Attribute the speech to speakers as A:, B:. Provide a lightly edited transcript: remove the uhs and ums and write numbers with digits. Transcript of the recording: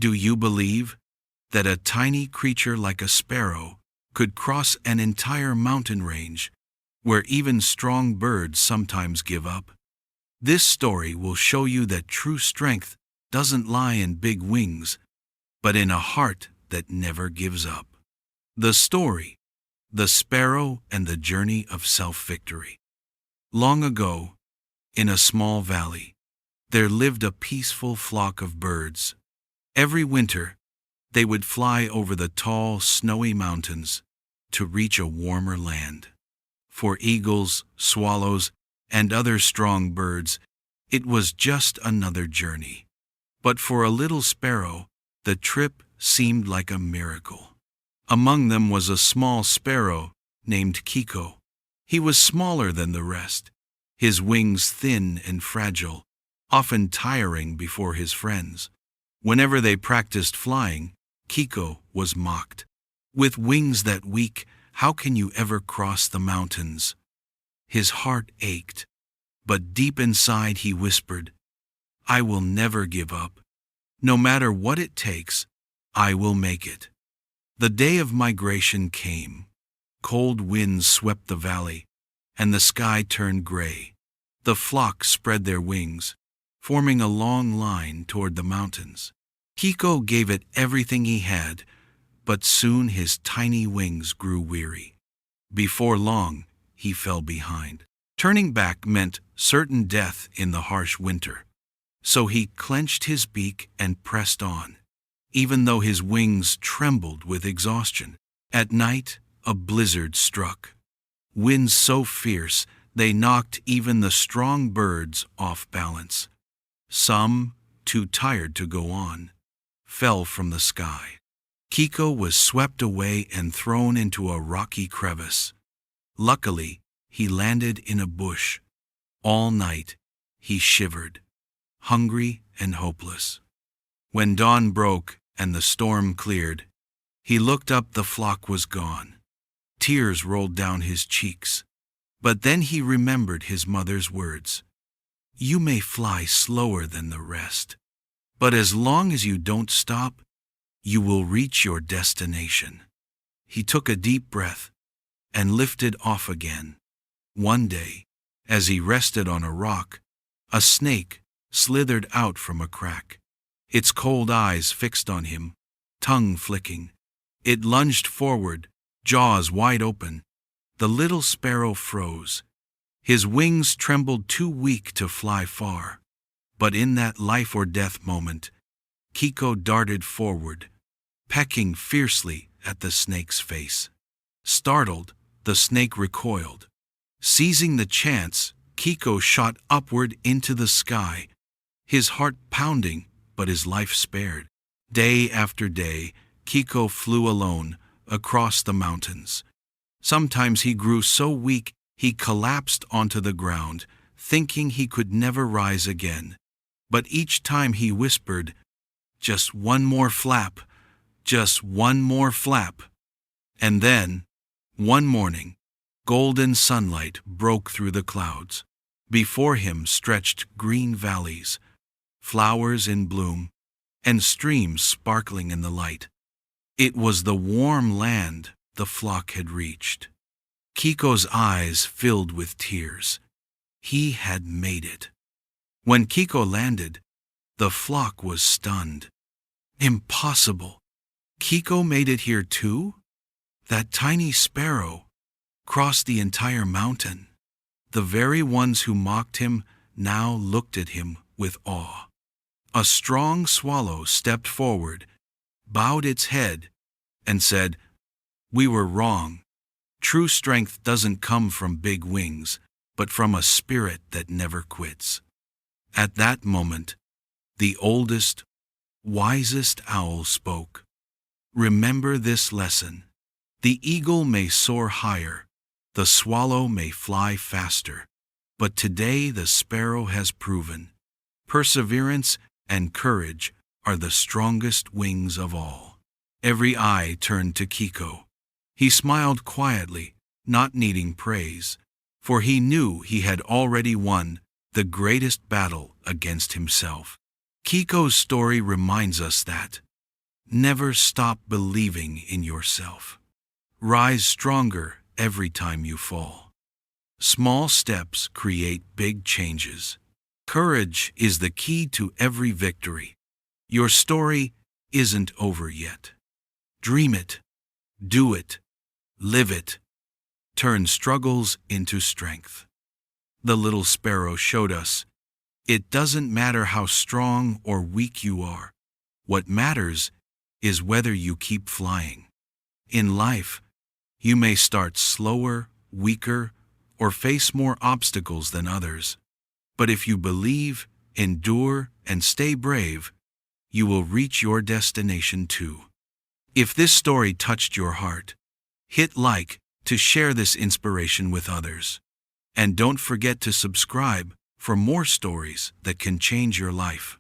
A: Do you believe that a tiny creature like a sparrow could cross an entire mountain range where even strong birds sometimes give up? This story will show you that true strength doesn't lie in big wings, but in a heart that never gives up. The story, The Sparrow and the Journey of Self-Victory. Long ago, in a small valley, there lived a peaceful flock of birds. Every winter, they would fly over the tall, snowy mountains to reach a warmer land. For eagles, swallows, and other strong birds, it was just another journey. But for a little sparrow, the trip seemed like a miracle. Among them was a small sparrow named Kiko. He was smaller than the rest, his wings thin and fragile, often tiring before his friends. Whenever they practiced flying, Kiko was mocked. "With wings that weak, how can you ever cross the mountains?" His heart ached, but deep inside he whispered, "I will never give up. No matter what it takes, I will make it." The day of migration came. Cold winds swept the valley, and the sky turned gray. The flock spread their wings, forming a long line toward the mountains. Kiko gave it everything he had, but soon his tiny wings grew weary. Before long, he fell behind. Turning back meant certain death in the harsh winter. So he clenched his beak and pressed on, even though his wings trembled with exhaustion. At night, a blizzard struck. Winds so fierce they knocked even the strong birds off balance. Some, too tired to go on, fell from the sky. Kiko was swept away and thrown into a rocky crevice. Luckily, he landed in a bush. All night, he shivered, hungry and hopeless. When dawn broke and the storm cleared, he looked up. The flock was gone. Tears rolled down his cheeks. But then he remembered his mother's words. "You may fly slower than the rest, but as long as you don't stop, you will reach your destination." He took a deep breath and lifted off again. One day, as he rested on a rock, a snake slithered out from a crack. Its cold eyes fixed on him, tongue flicking. It lunged forward, jaws wide open. The little sparrow froze. His wings trembled, too weak to fly far. But in that life-or-death moment, Kiko darted forward, pecking fiercely at the snake's face. Startled, the snake recoiled. Seizing the chance, Kiko shot upward into the sky, his heart pounding, but his life spared. Day after day, Kiko flew alone across the mountains. Sometimes he grew so weak he collapsed onto the ground, thinking he could never rise again. But each time he whispered, "Just one more flap, just one more flap." And then, one morning, golden sunlight broke through the clouds. Before him stretched green valleys, flowers in bloom, and streams sparkling in the light. It was the warm land the flock had reached. Kiko's eyes filled with tears. He had made it. When Kiko landed, the flock was stunned. Impossible! Kiko made it here too? That tiny sparrow crossed the entire mountain. The very ones who mocked him now looked at him with awe. A strong swallow stepped forward, bowed its head, and said, "We were wrong. True strength doesn't come from big wings, but from a spirit that never quits." At that moment, the oldest, wisest owl spoke. "Remember this lesson. The eagle may soar higher, the swallow may fly faster, but today the sparrow has proven perseverance and courage are the strongest wings of all." Every eye turned to Kiko. He smiled quietly, not needing praise, for he knew he had already won the greatest battle against himself. Kiko's story reminds us that Never stop believing in yourself. Rise stronger every time you fall. Small steps create big changes. Courage is the key to every victory. Your story isn't over yet. Dream it, do it, live it. Turn struggles into strength. The little sparrow showed us, it doesn't matter how strong or weak you are. What matters is whether you keep flying. In life, you may start slower, weaker, or face more obstacles than others. But if you believe, endure, and stay brave, you will reach your destination too. If this story touched your heart, hit like to share this inspiration with others. And don't forget to subscribe for more stories that can change your life.